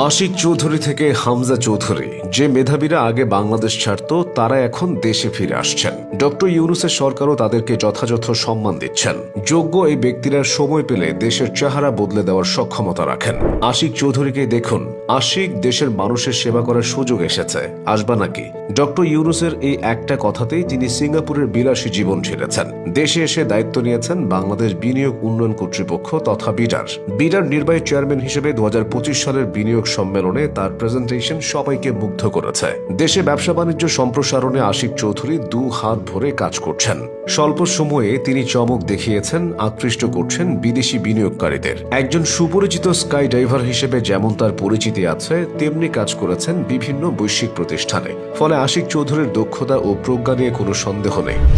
আশিক চৌধুরী থেকে হামজা চৌধুরী, যে মেধাবীরা আগে বাংলাদেশ ছাড়ত তারা এখন দেশে ফিরে আসছেন। ডক্টর ইউনূসের সরকারও তাদেরকে যথাযথ সম্মান দিচ্ছেন। যোগ্য এই ব্যক্তিরা সময় পেলে দেশের চেহারা বদলে দেওয়ার সক্ষমতা রাখেন। আশিক চৌধুরীকে দেখুন। আশিক, দেশের মানুষের সেবা করার সুযোগ এসেছে, আসবা নাকি? ডক্টর ইউনূসের এই একটা কথাতেই তিনি সিঙ্গাপুরের বিলাসী জীবন ছেড়েছেন। দেশে এসে দায়িত্ব নিয়েছেন বাংলাদেশ বিনিয়োগ উন্নয়ন কর্তৃপক্ষ তথা বিডার নির্বাহী চেয়ারম্যান হিসেবে 2025 সালের বিনিয়োগ সম্মেলনে তার প্রেজেন্টেশন সবাইকে মুগ্ধ করেছে। দেশে ব্যবসা বাণিজ্য সম্প্রসারণে আশিক চৌধুরী দু হাত ভরে কাজ করছেন। স্বল্প সময়ে তিনি চমক দেখিয়েছেন, আকৃষ্ট করছেন বিদেশি বিনিয়োগকারীদের। একজন সুপরিচিত স্কাই ডাইভার হিসেবে যেমন তার পরিচিতি আছে, তেমনি কাজ করেছেন বিভিন্ন বৈশ্বিক প্রতিষ্ঠানে। ফলে আশিক চৌধুরীর দক্ষতা ও প্রজ্ঞা নিয়ে কোনো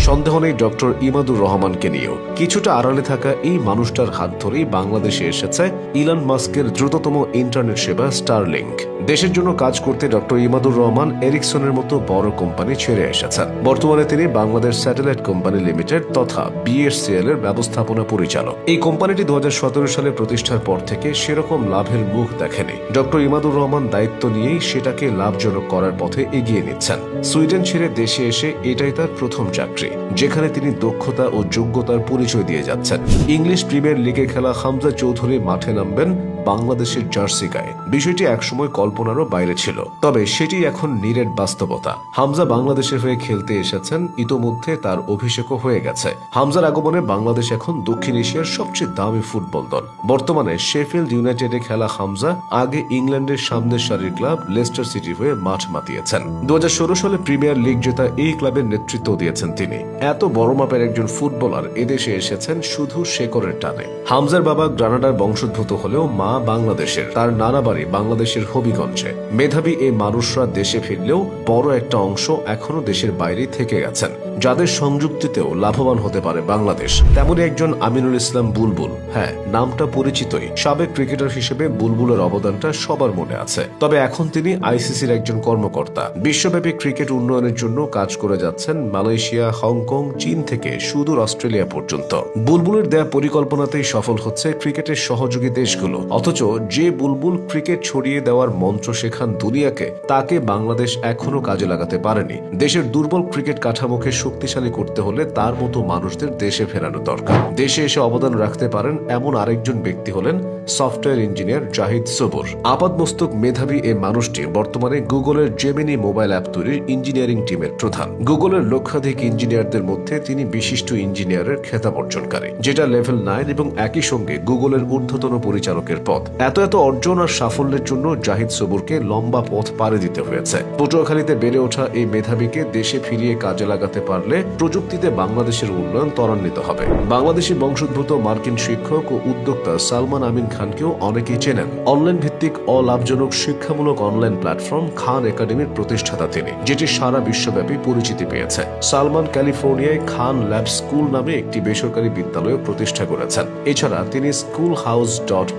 সন্দেহ নেই ডক্টর ইমাদুর রহমানকে নিয়েও। কিছুটা আড়ালে থাকা এই মানুষটার হাত ধরেই বাংলাদেশে এসেছে ইলন মাস্কের দ্রুততম ইন্টারনেট সেবা স্টারলিংক। দেশের জন্য কাজ করতে ডক্টর ইমাদুর রহমান এরিকসনের মতো বড় কোম্পানি ছেড়ে এসেছেন। বর্তমানে তিনি বাংলাদেশ স্যাটেলাইট কোম্পানি লিমিটেড তথা বিএসসিএল এর ব্যবস্থাপনা পরিচালক। এই কোম্পানিটি 2017 সালে প্রতিষ্ঠার পর থেকে সেরকম লাভের মুখ দেখেনি। ডক্টর ইমাদুর রহমান দায়িত্ব নিয়েই সেটাকে লাভজনক করার পথে এগিয়ে নিচ্ছেন। সুইডেন ছেড়ে দেশে এসে এটাই তার প্রথম চাকরি, যেখানে তিনি দক্ষতা ও যোগ্যতার পরিচয় দিয়ে যাচ্ছেন। ইংলিশ প্রিমিয়ার লিগে খেলা হামজা চৌধুরী মাঠে নামবেন বাংলাদেশের জার্সি গায়ে। বিষয়টি একসময় কল্পনারও বাইরে ছিল, তবে সেটি এখন নিরেট বাস্তবতা। হামজা বাংলাদেশের হয়ে খেলতে এসেছেন, ইতোমধ্যে তার অভিষেকও হয়ে গেছে। হামজার আগমনে বাংলাদেশ এখন দক্ষিণ এশিয়ার সবচেয়ে দামি ফুটবল দল। বর্তমানে শেফিল্ড ইউনাইটেডে খেলা হামজা আগে ইংল্যান্ডের সামনের সারির ক্লাব লেস্টার সিটি হয়ে মাঠ মাতিয়েছেন। 2016 সালে প্রিমিয়ার লিগ জেতা এই ক্লাবের নেতৃত্ব দিয়েছেন তিনি। এত বড় মাপের একজন ফুটবলার এদেশে এসেছেন শুধু শেকড়ের টানে। হামজার বাবা গ্রানাডার বংশোদ্ভূত হলেও মা বাংলাদেশের। তার নানা বাড়ি বাংলাদেশের হবিগঞ্জে। মেধাবী এই মানুষরা দেশে ফিরলেও বড় একটা অংশ এখনো দেশের বাইরে থেকে গেছেন, যাদের সংযুক্তিতেও লাভবান হতে পারে বাংলাদেশ। তেমনই একজন আমিনুল ইসলাম বুলবুল। হ্যাঁ, নামটা পরিচিতই। সাবেক ক্রিকেটার হিসেবে বুলবুলের অবদানটা সবার মনে আছে। তবে এখন তিনি আইসিসির একজন কর্মকর্তা। বিশ্বব্যাপী ক্রিকেট উন্নয়নের জন্য কাজ করে যাচ্ছেন মালয়েশিয়া, হংকং, চীন থেকে সুদূর অস্ট্রেলিয়া পর্যন্ত। বুলবুলের দেয়া পরিকল্পনাতেই সফল হচ্ছে ক্রিকেটের সহযোগী দেশগুলো। অথচ যে বুলবুল ক্রিকেট ছড়িয়ে দেওয়ার মন্ত্র শেখান দুনিয়াকে, তাকে বাংলাদেশ এখনো কাজে লাগাতে পারেনি। দেশের দুর্বল ক্রিকেট কাঠামোকে শক্তিশালী করতে হলে তার মতো মানুষদের দেশে ফেরানো দরকার। দেশে এসে অবদান রাখতে পারেন এমন আরেকজন ব্যক্তি হলেন সফটওয়্যার ইঞ্জিনিয়ার জাহিদ সবুর। আপাতমস্তক মেধাবী এই মানুষটি বর্তমানে গুগলের জেমিনি মোবাইল অ্যাপ তৈরির ইঞ্জিনিয়ারিং টিমের প্রধান। গুগলের লক্ষাধিক ইঞ্জিনিয়ারদের মধ্যে তিনি বিশিষ্ট ইঞ্জিনিয়ারের খেতাব অর্জনকারী, যেটা লেভেল 9 এবং একই সঙ্গে গুগলের ঊর্ধ্বতন পরিচালকের পদ। এত অর্জন আর সাফল্যের জন্য জাহিদ সবুরকে লম্বা পথ পাড়ি দিতে হয়েছে। পটুয়াখালীতে বেড়ে ওঠা এই মেধাবীকে দেশে ফিরিয়ে কাজে লাগাতে পারলে প্রযুক্তিতে বাংলাদেশের উন্নয়ন ত্বরান্বিত হবে। বাংলাদেশি বংশোদ্ভূত মার্কিন শিক্ষক ও উদ্যোক্তা সালমান আমিন খানকেও অনেকেই চেনেন। অনলাইন ভিত্তিক অলাভজনক শিক্ষামূলক অনলাইন প্ল্যাটফর্ম খান একাডেমির প্রতিষ্ঠাতা তিনি, যেটি সারা বিশ্বব্যাপী পরিচিতি পেয়েছে। সালমান ক্যালিফোর্নিয়ায় খান ল্যাব স্কুল নামে একটি বেসরকারি বিদ্যালয় প্রতিষ্ঠা করেছেন। এছাড়া তিনি স্কুল হাউস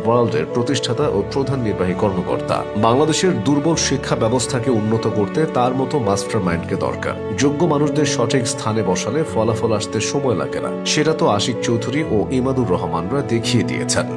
.ওয়ার্ল্ড এর প্রতিষ্ঠাতা ও প্রধান নির্বাহী কর্মকর্তা। বাংলাদেশের দুর্বল শিক্ষা ব্যবস্থাকে উন্নত করতে তার মতো মাস্টার মাইন্ডকে দরকার। যোগ্য মানুষদের সঠিক স্থানে বসালে ফলাফল আসতে সময় লাগে না। সেটা তো আশিক চৌধুরী ও ইমাদুর রহমানরা দেখিয়ে দিয়েছেন।